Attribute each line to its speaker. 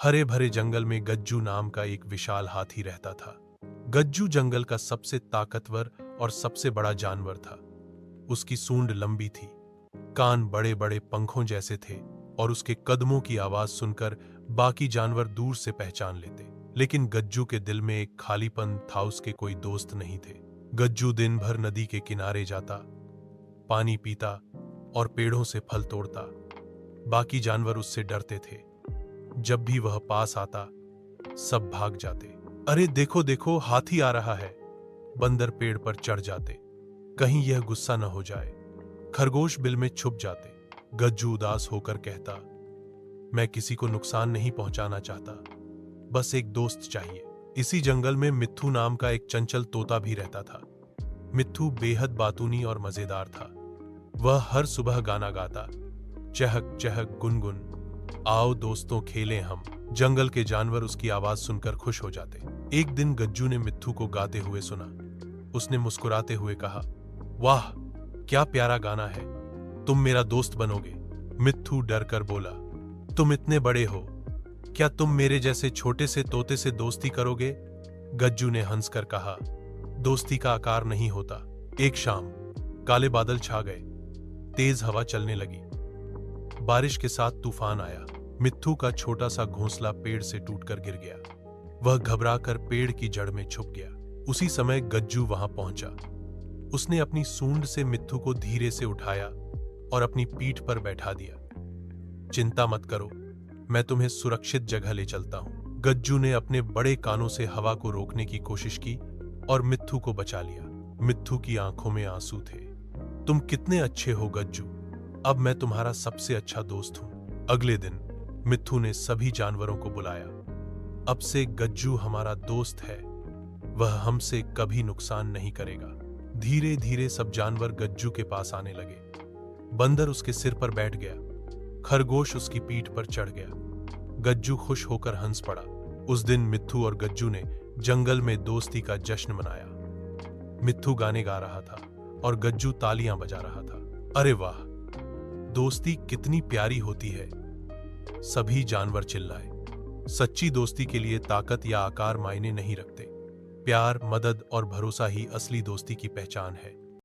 Speaker 1: हरे भरे जंगल में गज्जू नाम का एक विशाल हाथी रहता था। गज्जू जंगल का सबसे ताकतवर और सबसे बड़ा जानवर था। उसकी सूंड लंबी थी, कान बड़े बड़े पंखों जैसे थे और उसके कदमों की आवाज सुनकर बाकी जानवर दूर से पहचान लेते। लेकिन गज्जू के दिल में एक खालीपन था, उसके कोई दोस्त नहीं थे। गज्जू दिन भर नदी के किनारे जाता, पानी पीता और पेड़ों से फल तोड़ता। बाकी जानवर उससे डरते थे। जब भी वह पास आता, सब भाग जाते। अरे देखो देखो, हाथी आ रहा है। बंदर पेड़ पर चढ़ जाते, कहीं यह गुस्सा न हो जाए। खरगोश बिल में छुप जाते। गज्जू उदास होकर कहता, मैं किसी को नुकसान नहीं पहुंचाना चाहता, बस एक दोस्त चाहिए। इसी जंगल में मिट्ठू नाम का एक चंचल तोता भी रहता था। मिट्ठू बेहद बातूनी और मजेदार था। वह हर सुबह गाना गाता, चहक चहक गुनगुन, आओ दोस्तों खेलें हम। जंगल के जानवर उसकी आवाज सुनकर खुश हो जाते। एक दिन गज्जू ने मिट्ठू को गाते हुए सुना। उसने मुस्कुराते हुए कहा, वाह क्या प्यारा गाना है, तुम मेरा दोस्त बनोगे। मिट्ठू डर कर बोला, तुम इतने बड़े हो, क्या तुम मेरे जैसे छोटे से तोते से दोस्ती करोगे? गज्जू ने हंसकर कहा, दोस्ती का आकार नहीं होता। एक शाम काले बादल छा गए, तेज हवा चलने लगी, बारिश के साथ तूफान आया। मिट्ठू का छोटा सा घोंसला पेड़ से टूटकर गिर गया। वह घबराकर पेड़ की जड़ में छुप गया। उसी समय गज्जू वहां पहुंचा। उसने अपनी सूंड से मिट्ठू को धीरे से उठाया और अपनी पीठ पर बैठा दिया। चिंता मत करो, मैं तुम्हें सुरक्षित जगह ले चलता हूं। गज्जू ने अपने बड़े कानों से हवा को रोकने की कोशिश की और मिट्ठू को बचा लिया। मिट्ठू की आंखों में आंसू थे। तुम कितने अच्छे हो गज्जू, अब मैं तुम्हारा सबसे अच्छा दोस्त हूं। अगले दिन मिट्ठू ने सभी जानवरों को बुलाया। अब से गज्जू हमारा दोस्त है, वह हमसे कभी नुकसान नहीं करेगा। धीरे धीरे सब जानवर गज्जू के पास आने लगे। बंदर उसके सिर पर बैठ गया, खरगोश उसकी पीठ पर चढ़ गया। गज्जू खुश होकर हंस पड़ा। उस दिन मिट्ठू और गज्जू ने जंगल में दोस्ती का जश्न मनाया। मिट्ठू गाने गा रहा था और गज्जू तालियां बजा रहा था। अरे वाह, दोस्ती कितनी प्यारी होती है, सभी जानवर चिल्लाए। सच्ची दोस्ती के लिए ताकत या आकार मायने नहीं रखते। प्यार, मदद और भरोसा ही असली दोस्ती की पहचान है।